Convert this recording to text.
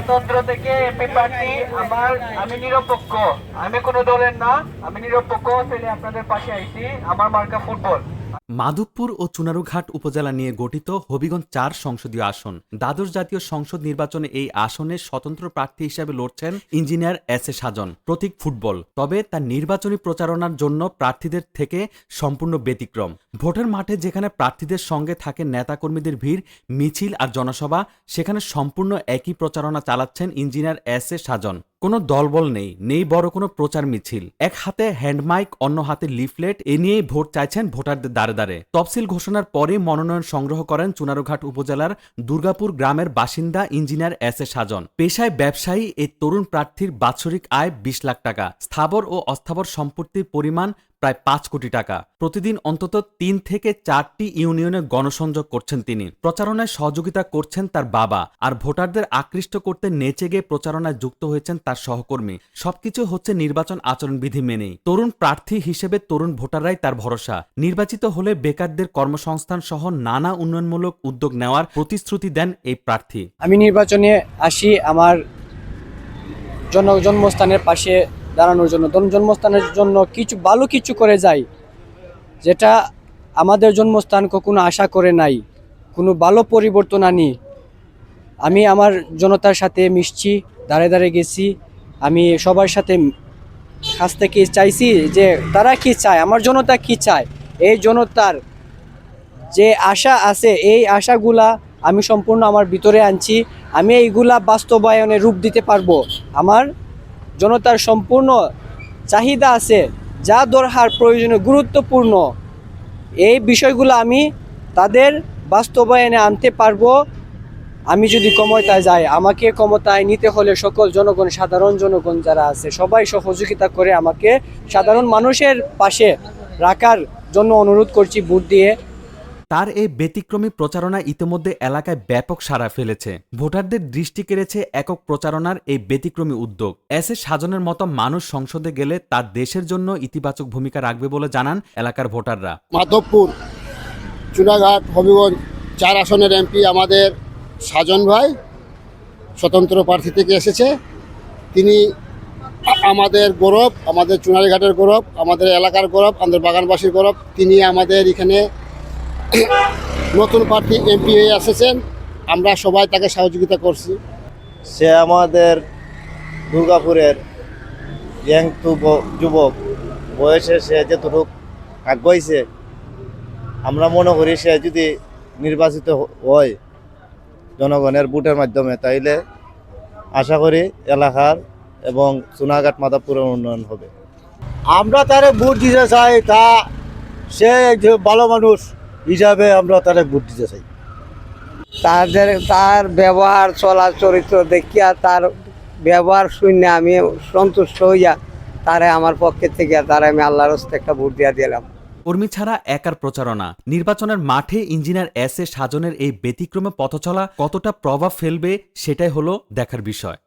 গণতন্ত্র থেকে এমপি প্রার্থী আমি নিরপেক্ষ। আমি কোনো দলের না, আমি নিরপেক্ষ ছেলে আপনাদের পাশে আইছি। আমার মার্কা ফুটবল। মাধবপুর ও চুনারুঘাট উপজেলা নিয়ে গঠিত হবিগঞ্জ ৪ সংসদীয় আসন। দ্বাদশ জাতীয় সংসদ নির্বাচনে এই আসনে স্বতন্ত্র প্রার্থী হিসেবে লড়ছেন ইঞ্জিনিয়ার এস এ সাজন, প্রতীক ফুটবল। তবে তার নির্বাচনী প্রচারণার জন্য প্রার্থীদের থেকে সম্পূর্ণ ব্যতিক্রম। ভোটের মাঠে যেখানে প্রার্থীদের সঙ্গে থাকে নেতাকর্মীদের ভিড়, মিছিল আর জনসভা, সেখানে সম্পূর্ণ একই প্রচারণা চালাচ্ছেন ইঞ্জিনিয়ার এস এ সাজন। কোনো দলবল নেই বড় কোনো প্রচার মিছিল। এক হাতে হ্যান্ডমাইক, অন্য হাতে লিফলেট, এ নিয়েই ভোট চাইছেন ভোটারদের দ্বারে দ্বারে। তফসিল ঘোষণার পরে মনোনয়ন সংগ্রহ করেন চুনারুঘাট উপজেলার দুর্গাপুর গ্রামের বাসিন্দা ইঞ্জিনিয়ার এস এ সাজন। পেশায় ব্যবসায়ী এই তরুণ প্রার্থীর বাৎসরিক আয় ২০ লাখ টাকা। স্থাবর ও অস্থাবর সম্পত্তির পরিমাণ প্রায় ৫ কোটি টাকা। প্রতিদিন অন্তত ৩ থেকে ৪টি ইউনিয়নে গণসংযোগ করছেন তিনি। প্রচারণায় সহযোগিতা করছেন তার বাবা, আর ভোটারদের আকৃষ্ট করতে নেচে গিয়ে প্রচারণায় যুক্ত হয়েছেন তার সহকর্মী। সবকিছু হচ্ছে নির্বাচন আচরণবিধি মেনেই। তরুণ প্রার্থী হিসেবে তরুণ ভোটাররাই তার ভরসা। নির্বাচিত হলে বেকারদের কর্মসংস্থান সহ নানা উন্নয়নমূলক উদ্যোগ নেওয়ার প্রতিশ্রুতি দেন এই প্রার্থী। আমি নির্বাচনে আসি আমার জন্মস্থানের পাশে দাঁড়ানোর জন্য, জন্মস্থানের জন্য ভালো কিছু করে যাই, যেটা আমাদের জন্মস্থান কখনো আশা করে নাই, কোনো ভালো পরিবর্তন আনি। আমি আমার জনতার সাথে মিশছি, দাঁড়ে দাঁড়ে গেছি। আমি সবার সাথে কাছ থেকে চাইছি যে তারা কি চায়, আমার জনতা কি চায়। এই জনতার যে আশা আছে, এই আশাগুলা আমি সম্পূর্ণ আমার ভিতরে আনছি। আমি এইগুলা বাস্তবায়নে রূপ দিতে পারবো। আমার জনতার সম্পূর্ণ চাহিদা আছে, যা দরকার প্রয়োজনীয় গুরুত্বপূর্ণ এই বিষয়গুলো আমি তাদের বাস্তবায়নে আনতে পারবো। আমি যদি ক্ষমতায় যাই, আমাকে ক্ষমতায় নিতে হলে সকল জনগণ, সাধারণ জনগণ যারা আছে সবাই সহযোগিতা করে আমাকে সাধারণ মানুষের পাশে রাখার জন্য অনুরোধ করছি ভোট দিয়ে। তার এই ব্যতিক্রমী প্রচারণা ইতিমধ্যে এলাকায় ব্যাপক সাড়া ফেলেছে। ভোটারদের দৃষ্টি কেড়েছে একক প্রচারণার এই ব্যতিক্রমী উদ্যোগ। এস এ সাজনের মতো মানুষ সংসদে গেলে তার দেশের জন্য ইতিবাচক ভূমিকা রাখবে বলে জানান এলাকার ভোটাররা। মাধবপুর, চুনাঘাট, হবিগঞ্জ ৪ আসনের এমপি আমাদের সাজন ভাই স্বতন্ত্র প্রার্থী থেকে এসেছে। তিনি আমাদের গৌরব, আমাদের চুনারঘাটের গৌরব, আমাদের এলাকার গৌরব, আমাদের বাগানবাসীর গৌরব। তিনি আমাদের এখানে নতুন প্রার্থী এমপি হয়ে এসেছেন। আমরা সবাই তাকে সহযোগিতা করছি। সে আমাদের দুর্গাপুরের ইয়াং যুবক, বয়সে সে যেটুকু আগাইছে, আমরা মনে করি সে যদি নির্বাচিত হয় জনগণের ভোটের মাধ্যমে, তাইলে আশা করি এলাকার এবং চুনাঘাট মাধবপুরের উন্নয়ন হবে। আমরা তারে ভোট দিতে চাই, সে একজন ভালো মানুষ হিসাবে আমরা তারে ভোট দিতে চাই। তার ব্যবহার, চলা চরিত্র দেখিয়া, তার ব্যবহার শুনে আমি সন্তুষ্ট হইয়া তারে আমার পক্ষে থেকে তারে আমি আল্লাহর হস্তে একটা ভোট দিয়া দিলাম। কর্মী ছাড়া একার প্রচারণা। নির্বাচনের মাঠে ইঞ্জিনিয়ার এস এ সাজনের এই ব্যতিক্রমে পথচলা কতটা প্রভাব ফেলবে সেটাই হলো দেখার বিষয়।